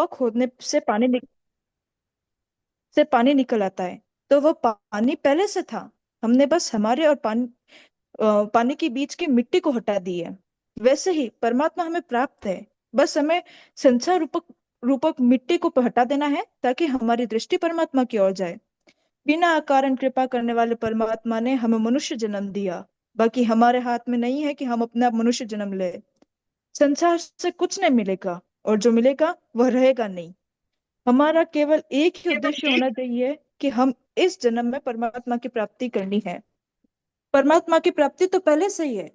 कुआं खोदने से पानी निकल आता है, तो वो पानी पहले से था। हमने बस हमारे और पानी के बीच की मिट्टी को हटा दी है। वैसे ही परमात्मा हमें प्राप्त है। बस हमें संसार रूपक रूपक मिट्टी को हटा देना है, ताकि हमारी दृष्टि परमात्मा की ओर जाए। बिना कारण कृपा करने वाले परमात्मा ने हमें मनुष्य जन्म दिया। बाकी हमारे हाथ में नहीं है कि हम अपना मनुष्य जन्म ले। संसार से कुछ नहीं मिलेगा, और जो मिलेगा वह रहेगा नहीं। हमारा केवल एक ही केवल उद्देश्य एक। होना चाहिए कि हम इस जन्म में परमात्मा की प्राप्ति करनी है। परमात्मा की प्राप्ति तो पहले से ही है,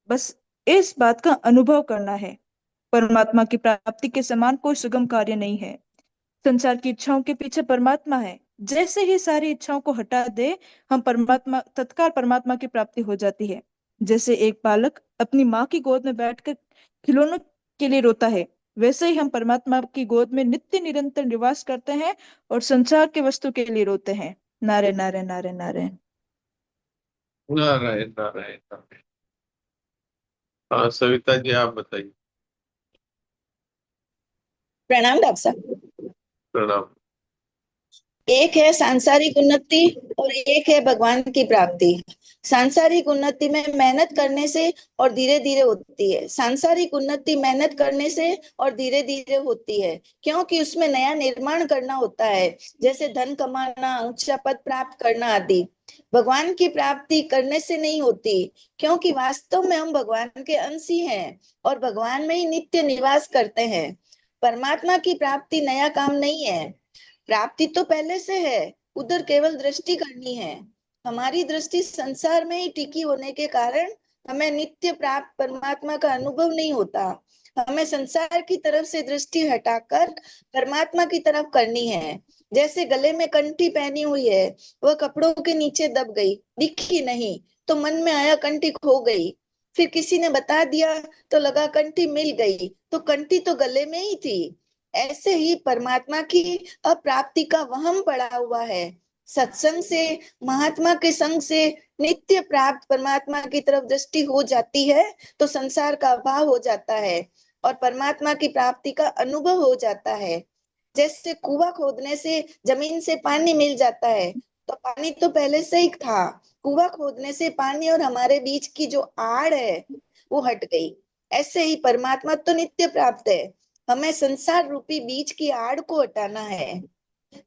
बस इस बात का अनुभव करना है। परमात्मा की प्राप्ति के समान कोई सुगम कार्य नहीं है। संसार की इच्छाओं के पीछे परमात्मा है। जैसे ही सारी इच्छाओं को हटा दे, हम परमात्मा तत्काल परमात्मा की प्राप्ति हो जाती है। जैसे एक बालक अपनी माँ की गोद में बैठकर खिलौनों के लिए रोता है, वैसे ही हम परमात्मा की गोद में नित्य निरंतर निवास करते हैं और संसार के वस्तु के लिए रोते हैं। नारे नारे नारे नारे। नारायण नारायण नारायण। हाँ सविता जी आप बताइए। प्रणाम डॉक्टर साहब। प्रणाम। एक है सांसारिक उन्नति और एक है भगवान की प्राप्ति। सांसारिक उन्नति में मेहनत करने से और धीरे धीरे होती है। सांसारिक उन्नति मेहनत करने से और धीरे धीरे होती है, क्योंकि उसमें नया निर्माण करना होता है, जैसे धन कमाना, ऊंचा पद प्राप्त करना आदि। भगवान की प्राप्ति करने से नहीं होती, क्योंकि वास्तव में हम भगवान के अंश ही हैं और भगवान में ही नित्य निवास करते हैं। परमात्मा की प्राप्ति नया काम नहीं है। प्राप्ति तो पहले से है, उधर केवल दृष्टि करनी है। हमारी दृष्टि संसार में ही टिकी होने के कारण हमें नित्य प्राप्त परमात्मा का अनुभव नहीं होता। हमें संसार की तरफ से दृष्टि हटाकर परमात्मा की तरफ करनी है। जैसे गले में कंठी पहनी हुई है, वह कपड़ों के नीचे दब गई, दिखी नहीं, तो मन में आया कंठी खो गई। फिर किसी ने बता दिया तो लगा कंठी मिल गई, तो कंठी तो गले में ही थी। ऐसे ही परमात्मा की अप्राप्ति का वहम पड़ा हुआ है। सत्संग से, महात्मा के संग से नित्य प्राप्त परमात्मा की तरफ दृष्टि हो जाती है, तो संसार का अभाव हो जाता है और परमात्मा की प्राप्ति का अनुभव हो जाता है। जैसे कुआं खोदने से जमीन से पानी मिल जाता है, तो पानी तो पहले से ही था। कुआं खोदने से पानी और हमारे बीच की जो आड़ है वो हट गई। ऐसे ही परमात्मा तो नित्य प्राप्त है, हमें संसार रूपी बीज की आड़ को हटाना है।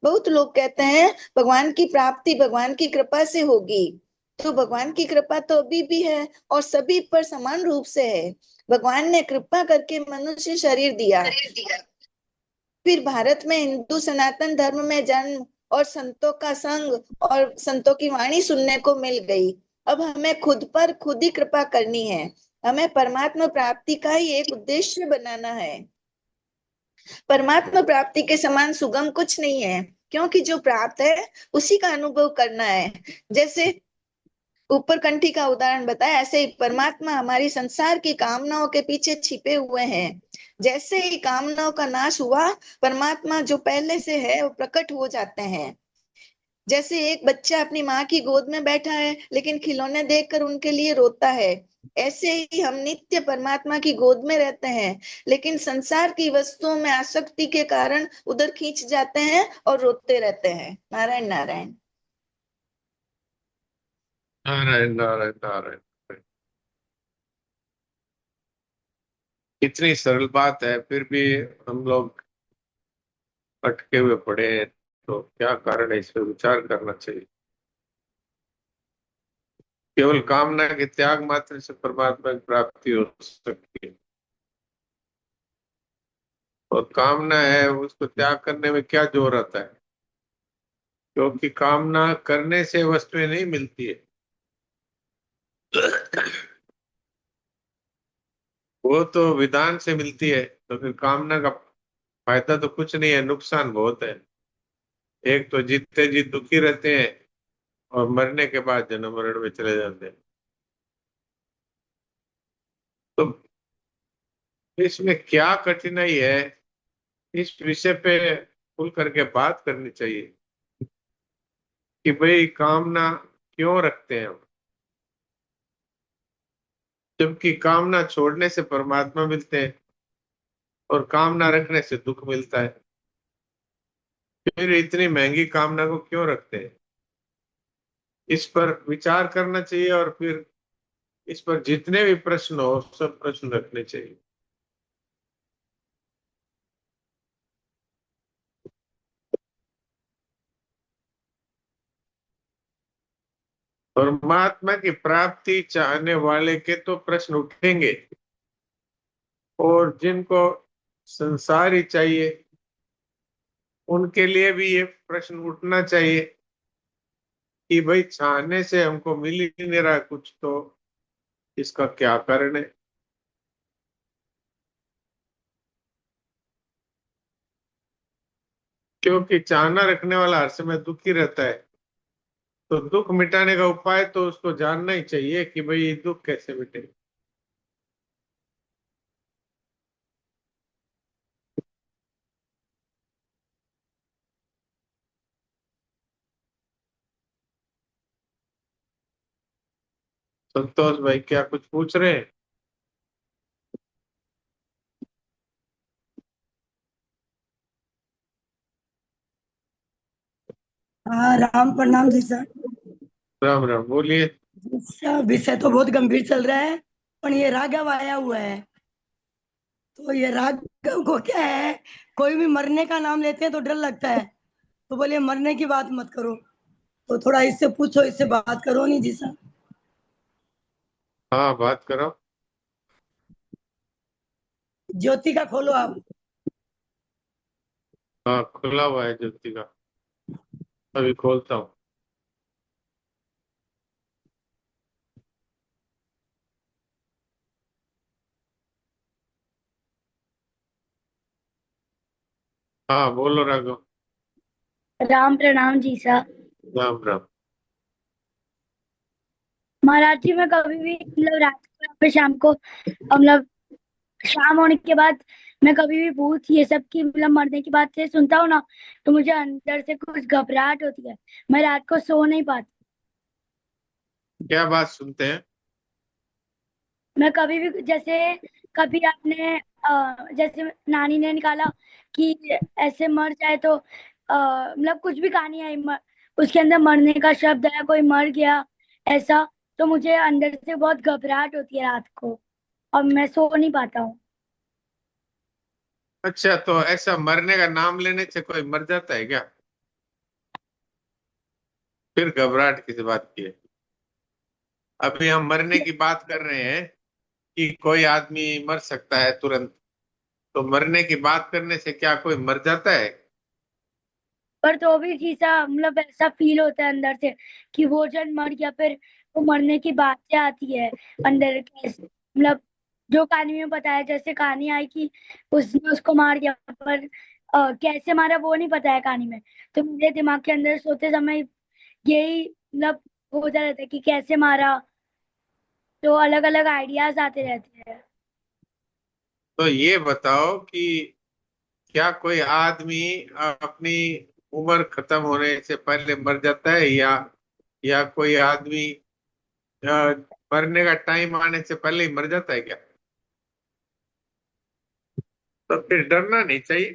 बहुत लोग कहते हैं भगवान की प्राप्ति भगवान की कृपा से होगी। तो भगवान की कृपा तो अभी भी है और सभी पर समान रूप से है। भगवान ने कृपा करके मनुष्य शरीर दिया, फिर भारत में हिंदू सनातन धर्म में जन्म और संतों का संग और संतों की वाणी सुनने को मिल गई। अब हमें खुद पर खुद ही कृपा करनी है। हमें परमात्मा प्राप्ति का ही एक उद्देश्य बनाना है। परमात्मा प्राप्ति के समान सुगम कुछ नहीं है, क्योंकि जो प्राप्त है उसी का अनुभव करना है। जैसे ऊपर कंठी का उदाहरण बताया, ऐसे ही परमात्मा हमारी संसार की कामनाओं के पीछे छिपे हुए हैं। जैसे ही कामनाओं का नाश हुआ, परमात्मा जो पहले से है वो प्रकट हो जाते हैं। जैसे एक बच्चा अपनी माँ की गोद में बैठा है, लेकिन खिलौने देखकर उनके लिए रोता है। ऐसे ही हम नित्य परमात्मा की गोद में रहते हैं, लेकिन संसार की वस्तुओं में आसक्ति के कारण उधर खींच जाते हैं और रोते रहते हैं। नारायण नारायण। नारायण नारायण नारायण। इतनी सरल बात है फिर भी हम लोग अटके हुए पड़े हैं, तो क्या कारण है, इस पर विचार करना चाहिए। केवल कामना के त्याग मात्र से परमात्मा की प्राप्ति हो सकती है। और कामना है उसको त्याग करने में क्या जोर आता है, क्योंकि कामना करने से वस्तुएं नहीं मिलती है। वो तो विधान से मिलती है, तो फिर कामना का फायदा तो कुछ नहीं है, नुकसान बहुत है। एक तो जीते जी दुखी रहते हैं और मरने के बाद जन्म मरण में चले जाते हैं। तो इसमें क्या कठिनाई है, इस विषय पे खुल करके बात करनी चाहिए कि भाई कामना क्यों रखते हैं हम, जबकि कामना छोड़ने से परमात्मा मिलते हैं और कामना रखने से दुख मिलता है। फिर इतनी महंगी कामना को क्यों रखते हैं? इस पर विचार करना चाहिए और फिर इस पर जितने भी प्रश्न हो सब प्रश्न रखने चाहिए। परमात्मा की प्राप्ति चाहने वाले के तो प्रश्न उठेंगे, और जिनको संसार ही चाहिए उनके लिए भी ये प्रश्न उठना चाहिए कि भाई चाहने से हमको मिल ही नहीं रहा कुछ, तो इसका क्या कारण है? क्योंकि चाहना रखने वाला हर समय दुखी रहता है, तो दुख मिटाने का उपाय तो उसको जानना ही चाहिए कि भाई ये दुख कैसे मिटे। संतोष भाई क्या कुछ पूछ रहे हैं? हाँ, राम प्रणाम जी सर। राम राम, बोलिए। सर, विषय तो बहुत गंभीर चल रहा है, पर ये राघव आया हुआ है। तो ये राघव को क्या है, कोई भी मरने का नाम लेते हैं तो डर लगता है, तो बोले मरने की बात मत करो। तो थोड़ा इससे पूछो, इससे बात करो नहीं जी सर। हाँ, बात करो। ज्योति का खोलो आप। हाँ, खुला हुआ है ज्योति का, अभी खोलता हूँ। हाँ, बोलो राघव। राम प्रणाम जी सर। राम राम। महाराज जी, मैं कभी भी मतलब रात को या फिर शाम को मतलब शाम होने के बाद मैं कभी भी भूत ये सब की मतलब मरने की बात से सुनता हूँ ना, तो मुझे अंदर से कुछ घबराहट होती है। मैं रात को सो नहीं पाती। क्या बात सुनते हैं? मैं कभी भी जैसे कभी आपने जैसे नानी ने निकाला कि ऐसे मर जाए तो मतलब कुछ भी कहानी आई उसके अंदर मरने का शब्द है, कोई मर गया ऐसा, तो मुझे अंदर से बहुत घबराहट होती है रात को और मैं सो नहीं पाता हूँ। अच्छा, तो ऐसा मरने का नाम लेने से कोई मर जाता है क्या? फिर घबराहट किस बात की है? अभी हम मरने की बात कर रहे हैं कि कोई आदमी मर सकता है तुरंत, तो मरने की बात करने से क्या कोई मर जाता है? पर तो भी चीजा मतलब ऐसा फील होता है अंदर से कि वो जन मर गया, फिर वो मरने की बातें आती है अंदर मतलब जो कहानी में बताया, जैसे कहानी आई कि उसने उसको मार दिया, पर कैसे मारा वो नहीं पता है कहानी में। तो मेरे दिमाग के अंदर सोते समय यही मतलब होता रहता है कि कैसे मारा, तो अलग अलग आइडियाज आते रहते हैं। तो ये बताओ कि क्या कोई आदमी अपनी उम्र खत्म होने से पहले मर जाता है, या कोई आदमी मरने का टाइम आने से पहले ही मर जाता है क्या? तो फिर डरना नहीं चाहिए,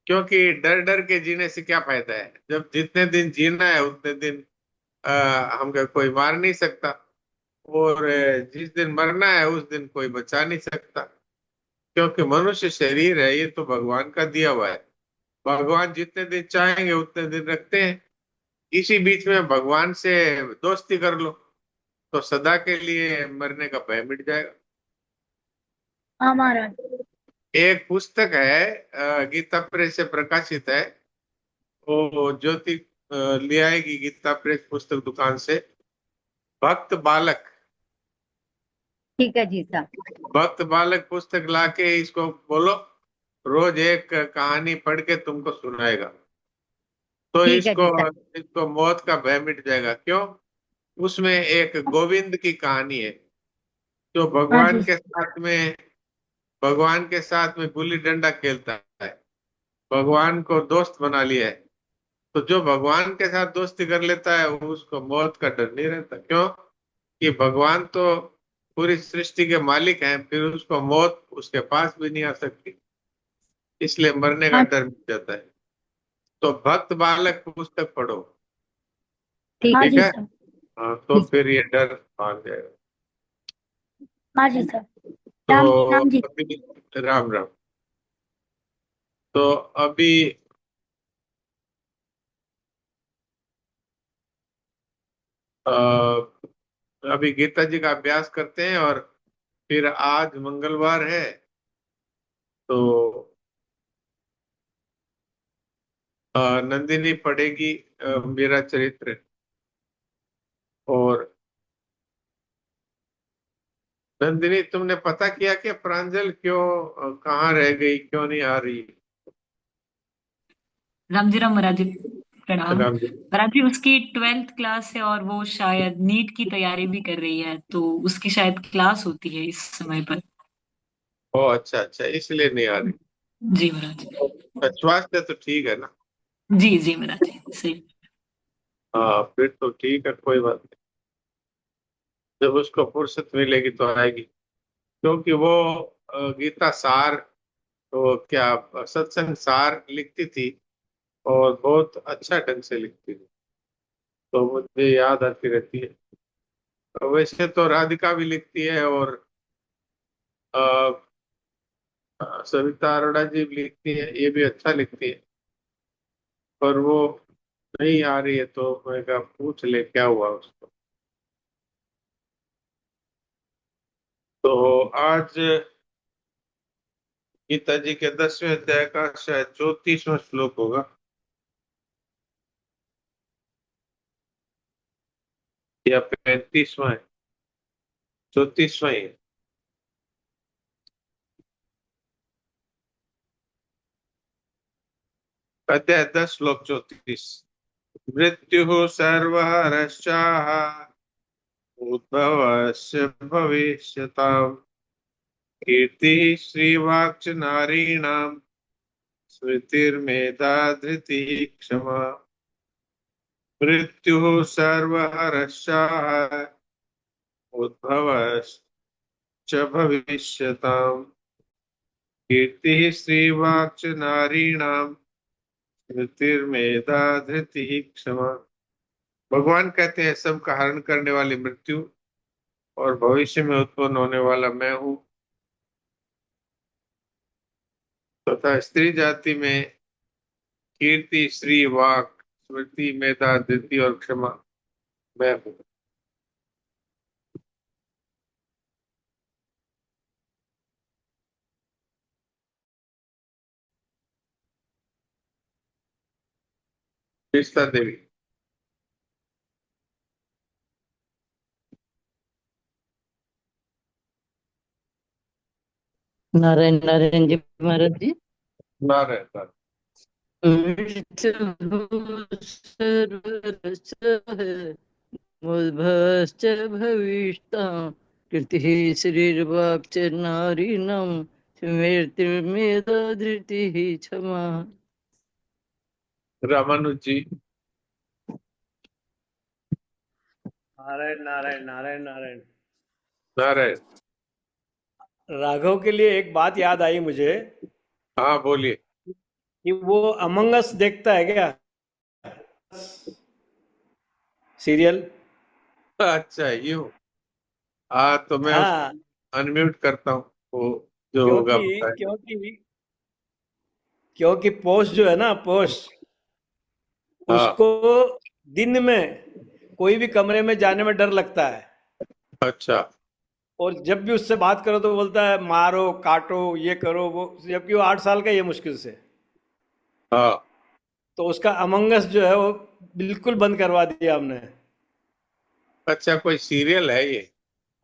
क्योंकि डर डर के जीने से क्या फायदा है? जब जितने दिन जीना है उतने दिन हमको कोई मार नहीं सकता, और जिस दिन मरना है उस दिन कोई बचा नहीं सकता, क्योंकि मनुष्य शरीर है ये तो भगवान का दिया हुआ है। भगवान जितने दिन चाहेंगे उतने दिन रखते हैं। इसी बीच में भगवान से दोस्ती कर लो तो सदा के लिए मरने का भय मिट जाएगा। हाँ महाराज। एक पुस्तक है, गीता प्रेस से प्रकाशित है, वो ज्योति ले आएगी गीता प्रेस पुस्तक दुकान से। भक्त बालक, ठीक है जी सर। भक्त बालक पुस्तक लाके इसको बोलो, रोज एक कहानी पढ़ के तुमको सुनाएगा, तो ठीक है इसको जी सर। इसको मौत का भय मिट जाएगा। क्यों? उसमें एक गोविंद की कहानी है, जो हाँ जी। भगवान के साथ में गुल्ली डंडा खेलता है, भगवान को दोस्त बना लिया है। तो जो भगवान के साथ दोस्ती कर लेता है उसको मौत का डर नहीं रहता। क्यों? कि भगवान तो पूरी सृष्टि के मालिक हैं, फिर उसको मौत उसके पास भी नहीं आ सकती, इसलिए मरने का हाँ डर मिट जाता है। तो भक्त बालक पुस्तक पढ़ो। ठीक हाँ है ठीक जी है। सर। हाँ, तो फिर ये डर भाग जाएगा। हाँ जी सर। राम तो राम जी। अभी राम राम। तो अभी अ, अभी गीता जी का अभ्यास करते हैं, और फिर आज मंगलवार है तो नंदिनी पढ़ेगी मेरा चरित्र। और नंदिनी, तुमने पता किया कि प्रांजल क्यों कहाँ रह गई, क्यों नहीं आ रही? राम जी राम महाराज जी, प्रणाम। राम जी। महाराज जी, उसकी 12th क्लास है और वो शायद नीट की तैयारी भी कर रही है, तो उसकी शायद क्लास होती है इस समय पर। ओ अच्छा अच्छा, इसलिए नहीं आ रही। जी महाराज। तो स्वास्थ्य तो ठीक है ना? जी जी महाराज जी, सही। हाँ, फिर तो ठीक है, कोई बात नहीं। जब उसको फुर्सत मिलेगी तो आएगी, क्योंकि वो गीता सार, तो क्या सत्संग सार लिखती थी, और बहुत अच्छा ढंग से लिखती थी, तो मुझे याद आती रहती है। वैसे तो राधिका भी लिखती है, और अ, सविता अरोड़ा जी भी लिखती है, ये भी अच्छा लिखती है। पर वो नहीं आ रही है, तो मैं कहा पूछ ले क्या हुआ उसको। तो आज गीता जी के 10वें अध्याय का शायद 34वां श्लोक होगा, या 35वां है, 34वां ही है। अध्याय 10 श्लोक 34। मृत्यु सर्वहरश्चाः उद्भवस्य भविष्यताम् कीर्तिः श्रीवाक्च नारीणाम् स्मृतिर्मेधा धृतिः क्षमा। मृत्युः सर्वहरश्चाः उद्भवश्च भविष्यताम् कीर्तिः श्रीवाक्च नारीणाम् स्मृतिर्मेधा धृतिः क्षमा। भगवान कहते हैं, सबका हरण करने वाली मृत्यु और भविष्य में उत्पन्न होने वाला मैं हूँ, तथा स्त्री जाति में कीर्ति श्री वाक स्मृति मेधा धृति और क्षमा मैं हूँ। कृष्णा देवी। नारायण नारायण जी महाराज जी। नारायण नारायण। मुद्भवश्च भविष्यताम् कीर्तिः श्रीर्वाक्च नारीणां स्मृतिर्मेधा धृतिः क्षमा। रामानुज जी। नारायण नारायण नारायण नारायण। नारायण। राघव के लिए एक बात याद आई मुझे हाँ बोलिए। कि वो अमंग अस देखता है क्या सीरियल? अच्छा यूं। हाँ, तो मैं उसको हाँ, अनम्यूट करता हूँ, वो जो होगा क्योंकि बताए। क्योंकि क्योंकि पोस्ट जो है ना, पोस्ट हाँ। उसको दिन में कोई भी कमरे में जाने में डर लगता है, अच्छा। और जब भी उससे बात करो तो बोलता है मारो काटो ये करो वो, जबकि वो 8 साल का ही है मुश्किल से। हाँ। तो उसका अमंगस जो है वो बिल्कुल बंद करवा दिया हमने। अच्छा, कोई सीरियल है ये?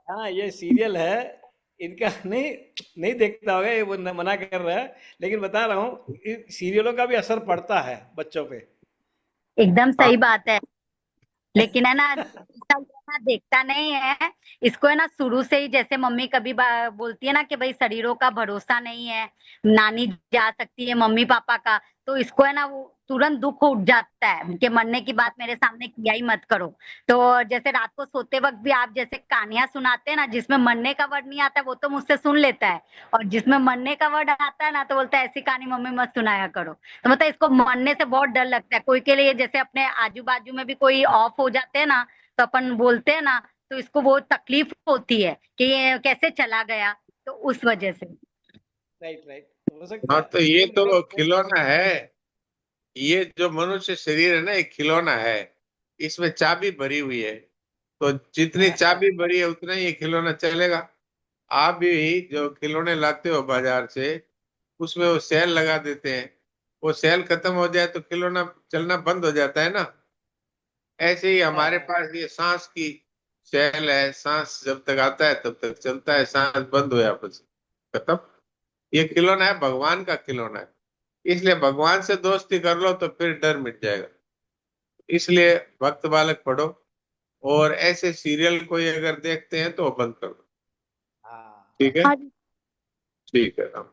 हाँ, ये सीरियल है इनका। नहीं, नहीं देखता होगा ये, वो मना कर रहा है, लेकिन बता रहा हूँ सीरियलों का भी असर पड़ता है बच्चों पे। एकदम हाँ। सही बात है। लेकिन है ना, इसका ये ना देखता नहीं है। इसको है ना शुरू से ही, जैसे मम्मी कभी बोलती है ना कि भाई शरीरों का भरोसा नहीं है, नानी जा सकती है मम्मी पापा का, तो इसको है ना वो तुरंत दुख उठ जाता है कि मरने की बात मेरे सामने किया ही मत करो। तो जैसे रात को सोते वक्त भी आप जैसे कहानियां सुनाते हैं ना, जिसमें मरने का वर्ड नहीं आता है वो तो मुझसे सुन लेता है, और जिसमें मरने का वर्ड आता है ना तो बोलता है ऐसी कहानी मम्मी मत सुनाया करो। तो मतलब इसको मरने से बहुत डर लगता है। कोई के लिए जैसे अपने आजू बाजू में भी कोई ऑफ हो जाते हैं ना, तो अपन बोलते हैं ना, तो इसको बहुत तकलीफ होती है कि ये कैसे चला गया, तो उस वजह से। राइट राइट, हो सकता हाँ, है तो ये लेकिन तो खिलौना है। ये जो मनुष्य शरीर है ना, एक खिलौना है। इसमें चाबी भरी हुई है, तो जितनी चाबी भरी है उतना ही ये खिलौना चलेगा। आप भी जो खिलौने लाते हो बाजार से, उसमें वो सेल लगा देते हैं। वो सेल खत्म हो जाए तो खिलौना चलना बंद हो जाता है ना। ऐसे ही हमारे पास ये सांस की सेल है। सांस जब तक आता है तब तक चलता है, सांस बंद हो जाए बस खत्म। ये खिलौना है, भगवान का खिलौना है। इसलिए भगवान से दोस्ती कर लो तो फिर डर मिट जाएगा। इसलिए भक्त बालक पढ़ो, और ऐसे सीरियल कोई अगर देखते हैं तो वो बंद कर दो। हाँ। ठीक है। हाँ जी। ठीक है राम।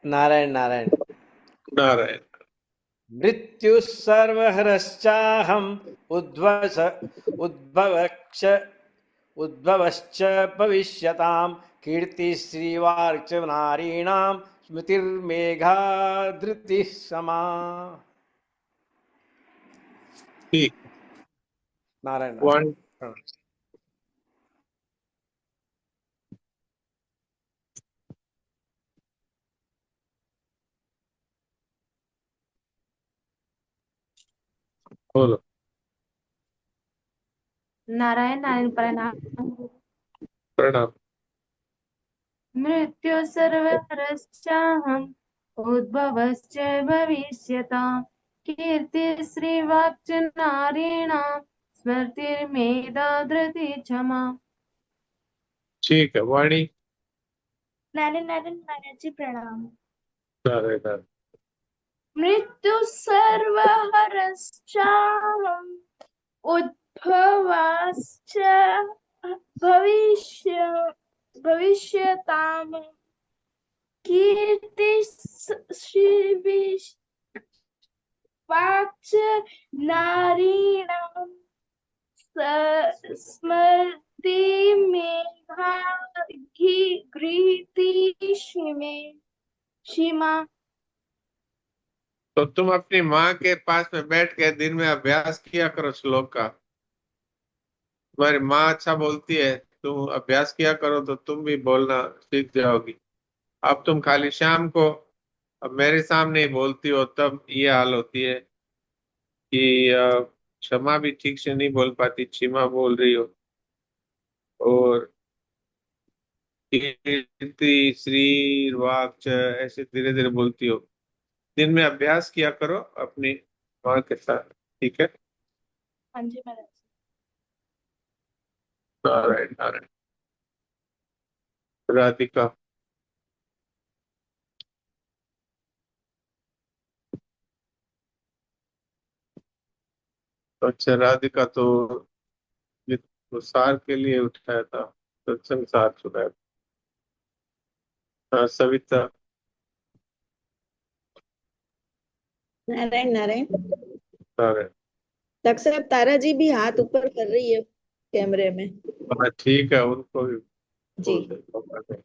नारायण नारायण। नारायण। मृत्यु सर्वहरश्चाहम उद्भवस उद्भवश्च उद्भवश्च भविष्यताम कीर्ति श्रीवार्च नारीणाम स्मृतिर्मेघा धृति समा। ठीक। नारायण वन। नारायण। बोलो। नारायण नारायण प्रणाम। प्रणाम। मृत्यु सर्वहरश्चाहम् उद्भवश्च भविष्यताम् कीर्ति श्रीवाक्च नारीणां स्मृतिर्मेधा धृति क्षमा। ठीक है वाणी। नारायण नारायण नारायण जी प्रणाम। नारायण नारायण। मृत्यु सर्वहरश्चाहम् उद्भवश्च भविष्यताम् कीर्ति वाक्च नारीणां स्मृति मेधा घृति सीमा। तो तुम अपनी माँ के पास में बैठ के दिन में अभ्यास किया करो श्लोक का। तुम्हारी माँ अच्छा बोलती है, तुम अभ्यास किया करो तो तुम भी बोलना सीख जाओगी। अब तुम खाली शाम को अब मेरे सामने ही बोलती हो, तब ये हाल होती है कि क्षमा भी ठीक से नहीं बोल पाती, क्षमा बोल रही हो। और कीर्ति श्री वाक्च ऐसे धीरे धीरे बोलती हो। दिन में अभ्यास किया करो अपनी माँ के साथ। ठीक है। हाँ जी महाराज। नारायण नारायण। राधिका। अच्छा, राधिका तो ये तो सार के लिए उठाया था, सत्संग सार चुका है। हाँ, सविता। नारायण नारायण। नारायण। डॉक्टर साहब, तारा जी भी हाथ ऊपर कर रही है कैमरे में। हाँ ठीक है, उनको भी जी। बोल दे।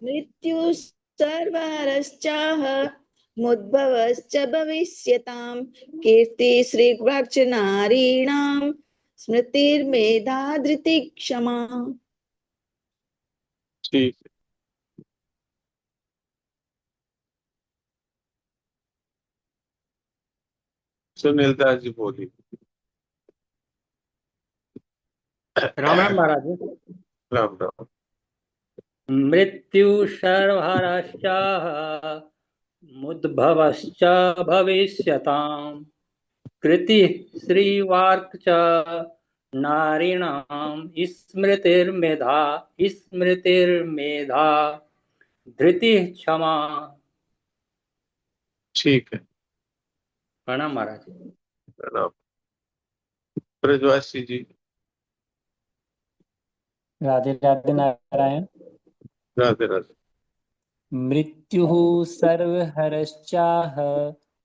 मृत्यु सर्वहरश्चाह मुद्भवश्च भविष्यताम् कीर्ति श्रीवाक्च नारीणां स्मृतिर्मेधा धृति क्षमा। ठीक है। सुनील दास जी बोली। राम राम महाराज जी। राम राम। मृत्यु सर्वहरश्चाह मुद्भवश्च भविष्यताम् कृति श्रीवार्क च नारीणाम् स्मृतिर्मेधा धृति क्षमा। ठीक है। प्रणाम महाराज। प्रणाम। ब्रजवासी जी। राधे राधे नारायण। राधे राधे। मृत्युः सर्वहरश्चाह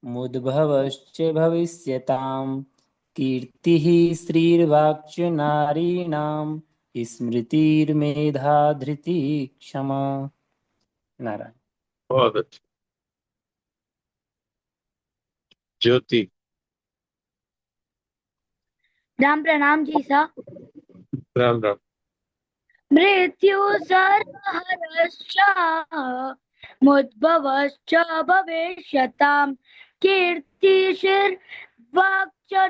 मुद्भवश्च भविष्यताम् कीर्तिः श्रीर्वाक्च नारीणां स्मृतिर्मेधा धृतिः क्षमा। नारायण। बहुत अच्छा। ज्योति। राम प्रणाम जी सा। राम राम। मृत्यु सर्वहरश्चाह मुद्भवश्च भविष्यताम् कीर्तिश्रीर्वाक्च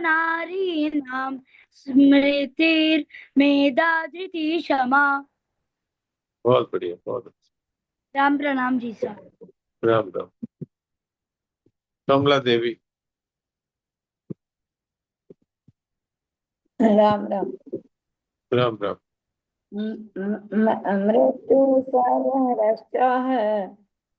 नारीणां स्मृतिर्मेधा धृतिः क्षमा। बहुत बढ़िया, बहुत अच्छा। राम प्रणाम जी सा। राम राम। कमला देवी। राम राम। राम राम। मृत्यु सर्वहरश्चाह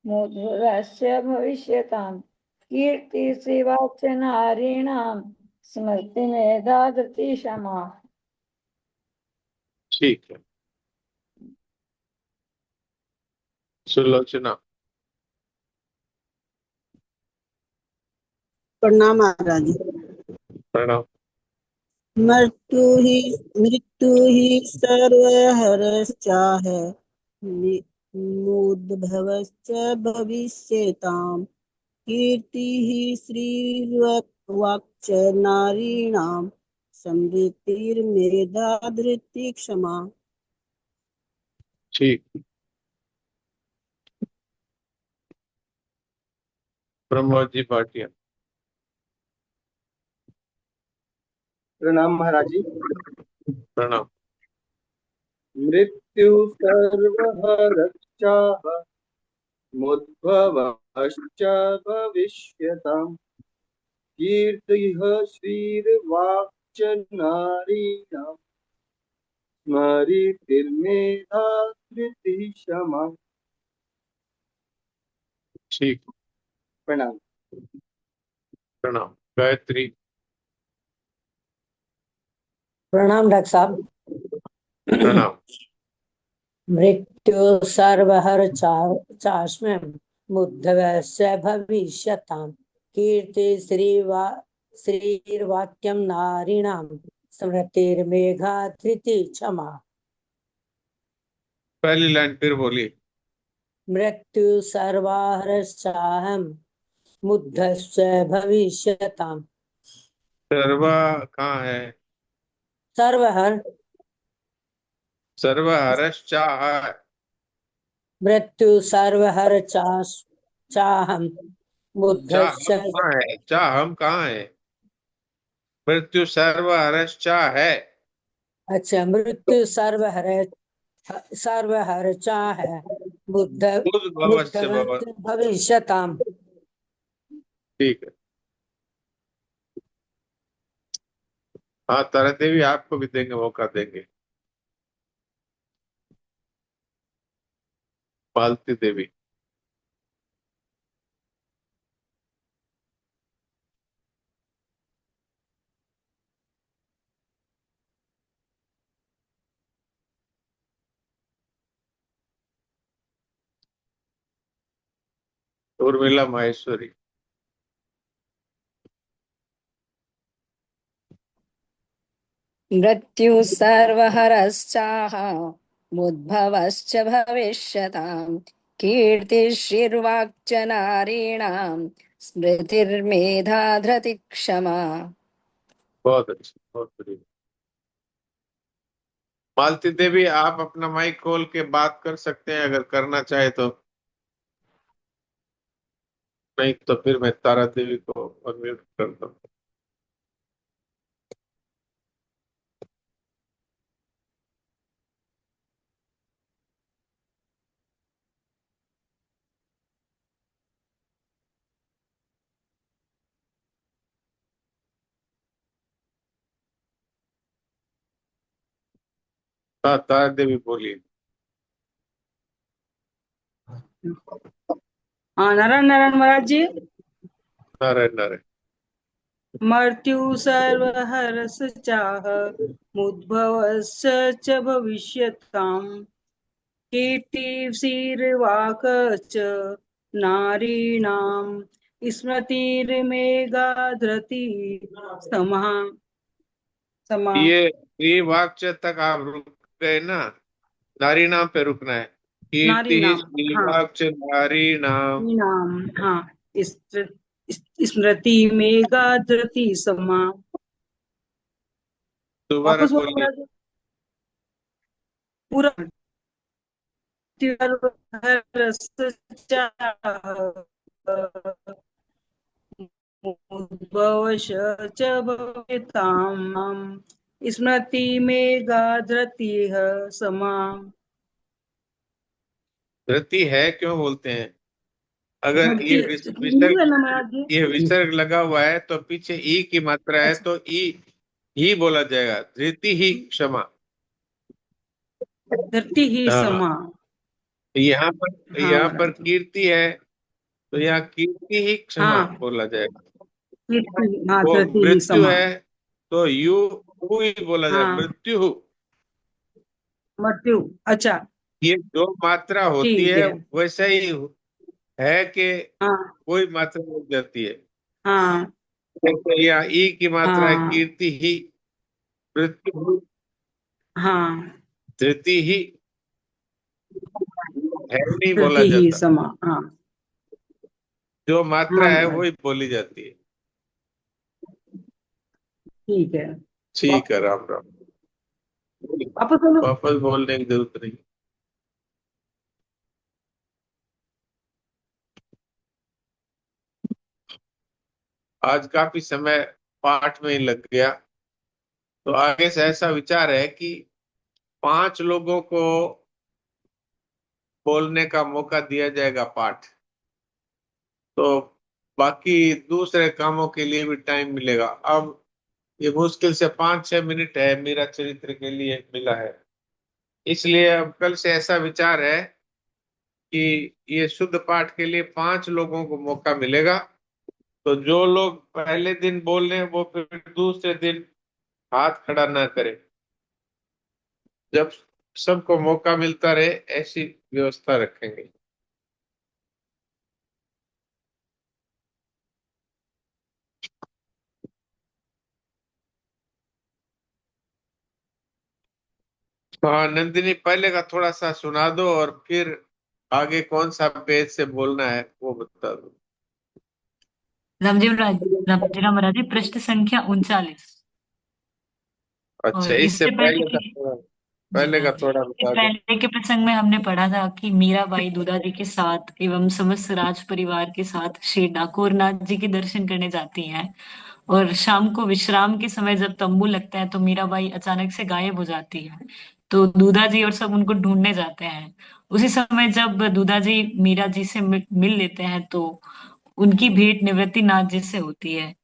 मुद्भवश्च भविष्यताम् कीर्ति श्रीवाच नारीणां स्मृति मेधा धृति क्षमा। ठीक है। सुलोचना। प्रणाम महाराज। प्रणाम। मृत्यु ही सर्वहरश्चाह मुद्भवश्च भविष्यताम् कीर्तिः श्रीर्वाक्च नारीणां समृद्धिर्मेधा धृतिः क्षमा। ठीक। प्रमोद जी भाटिया। प्रणाम महाराज जी। प्रणाम। मृत्यु सर्वहरश्चाह मुद्भवश्च भविष्यताम् कीर्तिः श्रीर्वाक्च नारीणां स्मृतिर्मेधा धृतिः क्षमा। ठीक। प्रणाम। प्रणाम। गायत्री। प्रणाम डॉक्टर साहब। प्रणाम। मृत्यु सर्वहर चास्म मुद्भवश्च भविष्यताम् कीर्ति श्रीर्वाक्यं नारीणां स्मृतिर्मेधा धृतिः क्षमा। पहली लाइन फिर बोलिए। मृत्यु सर्वहरश्चाहं मुद्भवश्च भविष्यताम्। सर्वा कहाँ है? सर्वहर। सर्वहरश्चाह। मृत्यु सर्वहर चाहम मुद्भवश्च। चाहम कहाँ है? चाहम कहाँ है? मृत्यु सर्वहरश्चाह है। अच्छा, मृत्यु सर्वहर चाह उद्भवश्च भविष्यताम्। ठीक है। हाँ, तारा देवी आपको भी देंगे, मौका देंगे। मालती देवी। उर्मिला माहेश्वरी। मृत्यु सर्वहरश्चाह मुद्भवश्च भविष्यताम् कीर्तिश्रीर्वाक्च नारीणां स्मृतिर्मेधा धृतिः क्षमा। बहुत अच्छा, बहुत बढ़िया। मालती देवी, आप अपना माइक खोल के बात कर सकते हैं अगर करना चाहे तो। नहीं तो फिर मैं तारा देवी को अनम्यूट करता हूँ। हाँ, तारा देवी बोलिए। हाँ, नारायण नारायण महाराज जी। नारायण नारायण। मृत्यु सर्वहरश्चाह मुद्भवश्च च भविष्यताम् कीर्तिश्रीर्वाक् च नारीणां स्मृतिर्मेधा धृति समः समा ये वाक्य तक आप रुक गए ना, नारी नाम पे रुकना है। कीर्ति नारीणां हाँ श्रीवाक्च नारी नाम। नाम हाँ स्मृति मेघा धृति समा। दोबारा वापस बोलो बोलिए। महाराज पूरा उद्भवश च भवेतां स्मृति मेघा धृतिः समा। धृति है क्यों बोलते हैं? अगर धरती ये हिंदी है ना महाराज जी? ये विसर्ग लगा हुआ है तो पीछे ई की मात्रा है, तो ई ही बोला जाएगा। धृति ही क्षमा। धरती ही हाँ, समा। यहाँ हाँ पर महाराज कीर्ति है तो यहाँ कीर्ति ही क्षमा हाँ बोला जाएगा। हाँ वो धरती ही मृत्यु समा। है तो यू ही बोला जाएगा, हाँ मृत्यु। मृत्यु अच्छा ये जो मात्रा होती ठीक है है। वैसा ही है कि हाँ कोई मात्रा लग जाती है। हाँ जैसे यहाँ ई की मात्रा है, हाँ कीर्ति ही, मृत्यु, हाँ धृति ही है नहीं बोला धरती ही जाता। समा। हाँ जो मात्रा हाँ है महाराज वही बोली जाती है। ठीक है। ठीक है, राम राम। वापस बोलो। वापस बोलने की जरूरत नहीं। आज काफी समय पाठ में ही लग गया, तो आगे से ऐसा विचार है कि 5 लोगों को बोलने का मौका दिया जाएगा पाठ, तो बाकी दूसरे कामों के लिए भी टाइम मिलेगा। अब ये मुश्किल से 5-6 मिनट है मेरा चरित्र के लिए मिला है, इसलिए अब कल से ऐसा विचार है कि ये शुद्ध पाठ के लिए 5 लोगों को मौका मिलेगा। तो जो लोग पहले दिन बोल रहे हैं वो फिर दूसरे दिन हाथ खड़ा ना करें, जब सबको मौका मिलता रहे ऐसी व्यवस्था रखेंगे। हाँ नंदिनी, पहले का थोड़ा सा सुना दो और फिर आगे कौन सा पेज से बोलना है वो बता दो। रामजी महाराज जी, पृष्ठ संख्या 39। अच्छा, और इससे इससे पहले का पहले थोड़ा जी पहले का हाँ जी, थोड़ा इससे बता दो। पहले के प्रसंग में हमने पढ़ा था कि मीराबाई दूधा जी के साथ एवं समस्त राज परिवार के साथ श्री डाकोर नाथ जी के दर्शन करने जाती हैं, और शाम को विश्राम के समय जब तंबू लगता है तो मीराबाई अचानक से गायब हो जाती है। तो दूधा जी और सब उनको ढूंढने जाते हैं। उसी समय जब दूधा जी मीरा जी से मिल लेते हैं तो उनकी भेंट निवृत्ति नाथ जी से होती है।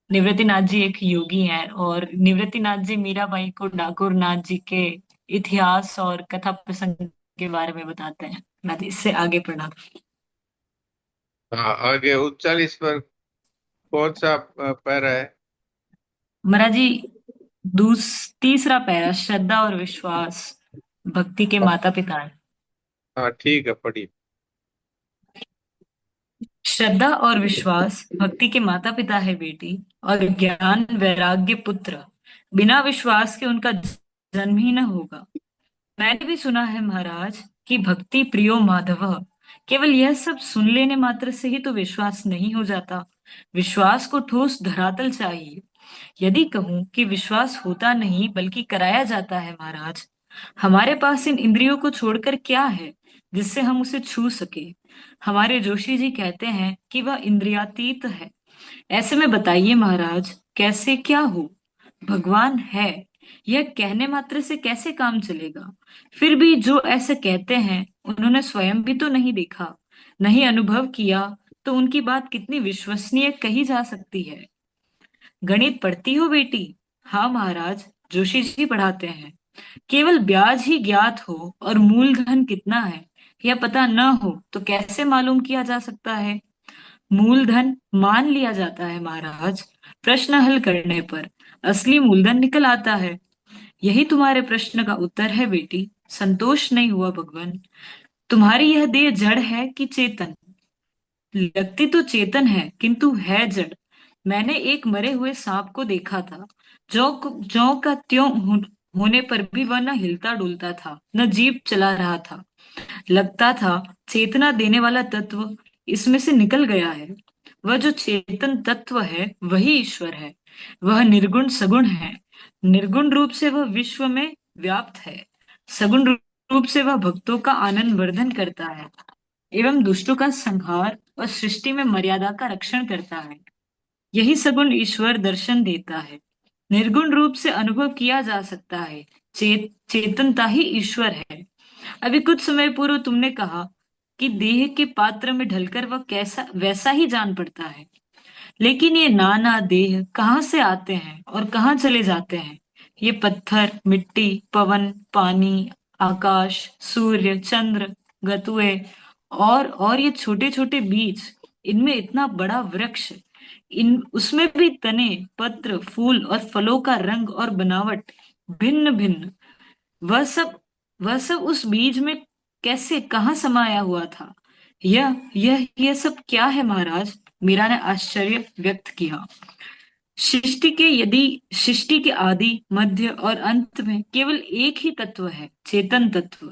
निवृत्ति नाथ जी एक योगी हैं, और निवृत्ति नाथ जी मीराबाई को डाकोर नाथ जी के इतिहास और कथा प्रसंग के बारे में बताते हैं। मैं इससे आगे पढ़ा। हाँ, आगे 39 पर कौन सा पैरा है? महाराज जी, तीसरा पैरा, श्रद्धा और विश्वास भक्ति के माता पिता है। हाँ ठीक है, पढ़िए। श्रद्धा और विश्वास भक्ति के माता पिता है बेटी, और ज्ञान वैराग्य पुत्र। बिना विश्वास के उनका जन्म ही न होगा। मैंने भी सुना है महाराज कि भक्ति प्रियो माधव। केवल यह सब सुन लेने मात्र से ही तो विश्वास नहीं हो जाता। विश्वास को ठोस धरातल चाहिए। यदि कहूं कि विश्वास होता नहीं बल्कि कराया जाता है महाराज, हमारे पास इन इंद्रियों को छोड़कर क्या है जिससे हम उसे छू सके? हमारे जोशी जी कहते हैं कि वह इंद्रियातीत है। ऐसे में बताइए महाराज, कैसे क्या हो? भगवान है यह कहने मात्र से कैसे काम चलेगा? फिर भी जो ऐसे कहते हैं उन्होंने स्वयं भी तो नहीं देखा, नहीं अनुभव किया, तो उनकी बात कितनी विश्वसनीय कही जा सकती है? गणित पढ़ती हो बेटी? हाँ महाराज, जोशी जी पढ़ाते हैं। केवल ब्याज ही ज्ञात हो और मूलधन कितना है यह पता न हो तो कैसे मालूम किया जा सकता है? मूलधन मान लिया जाता है महाराज, प्रश्न हल करने पर असली मूलधन निकल आता है। यही तुम्हारे प्रश्न का उत्तर है बेटी। संतोष नहीं हुआ भगवान। तुम्हारी यह देह जड़ है कि चेतन? लगती तो चेतन है किंतु है जड़। मैंने एक मरे हुए सांप को देखा था। जौ का त्यों होने पर भी वह न हिलता डुलता था, न जीभ चला रहा था। लगता था चेतना देने वाला तत्व इसमें से निकल गया है। वह जो चेतन तत्व है वही ईश्वर है। वह निर्गुण सगुण है। निर्गुण रूप से वह विश्व में व्याप्त है। सगुण रूप से वह भक्तों का आनंद वर्धन करता है एवं दुष्टों का संहार और सृष्टि में मर्यादा का रक्षण करता है। यही सगुण ईश्वर दर्शन देता है। निर्गुण रूप से अनुभव किया जा सकता है। चेतनता ही ईश्वर है। अभी कुछ समय पूर्व तुमने कहा कि देह के पात्र में ढलकर वह कैसा वैसा ही जान पड़ता है। लेकिन ये नाना देह कहाँ से आते हैं और कहाँ चले जाते हैं? ये पत्थर, मिट्टी, पवन, पानी, आकाश, सूर्य, चंद्र, गतुए और ये छोटे छोटे बीज, इनमें इतना बड़ा वृक्ष, इन उसमें भी तने, पत्र, फूल और फलों का रंग और बनावट भिन्न भिन्न। वह सब वह सब उस बीज में कैसे कहाँ समाया हुआ था? यह सब क्या है महाराज? मीरा ने आश्चर्य व्यक्त किया। सृष्टि के आदि, मध्य और अंत में केवल एक ही तत्व है, चेतन तत्व।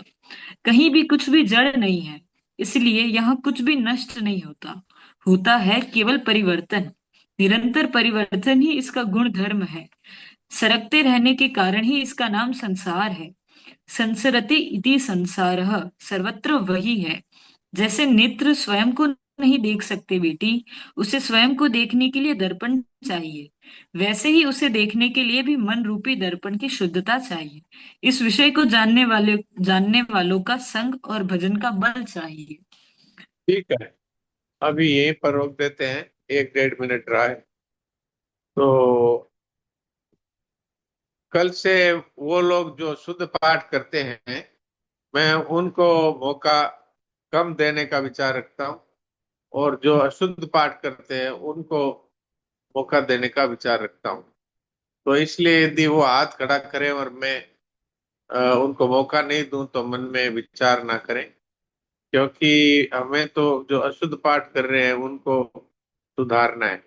कहीं भी कुछ भी जड़ नहीं है, इसलिए यहाँ कुछ भी नष्ट नहीं होता। होता है केवल परिवर्तन। निरंतर परिवर्तन ही इसका गुण धर्म है। सरकते रहने के कारण ही इसका नाम संसार है। संसरति इति संसारः, सर्वत्र वही है। जैसे नेत्र स्वयं को नहीं देख सकते बेटी, उसे स्वयं को देखने के लिए दर्पण चाहिए, वैसे ही उसे देखने के लिए भी मन रूपी दर्पण की शुद्धता चाहिए। इस विषय को जानने वालों का संग और भजन का बल चाहिए। ठीक है, अभी यहीं पर रोक देते हैं, 1-1.5 मिनट रहा है। तो कल से वो लोग जो शुद्ध पाठ करते हैं, मैं उनको मौका कम देने का विचार रखता हूँ, और जो अशुद्ध पाठ करते हैं उनको मौका देने का विचार रखता हूँ। तो इसलिए यदि वो हाथ खड़ा करें और मैं उनको मौका नहीं दूं तो मन में विचार ना करें, क्योंकि हमें तो जो अशुद्ध पाठ कर रहे हैं उनको सुधारना है।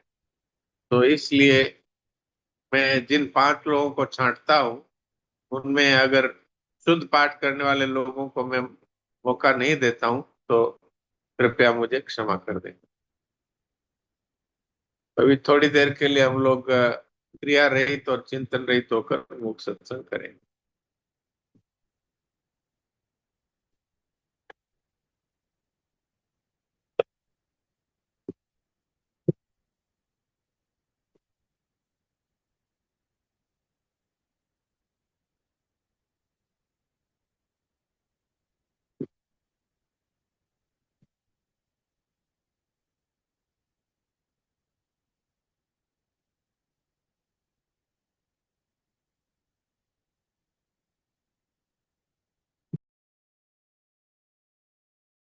तो इसलिए मैं जिन 5 लोगों को छांटता हूँ, उनमें अगर शुद्ध पाठ करने वाले लोगों को मैं मौका नहीं देता हूँ तो कृपया मुझे क्षमा कर दें। अभी थोड़ी देर के लिए हम लोग क्रिया रहित और चिंतन रहित होकर मुख सत्संग करें।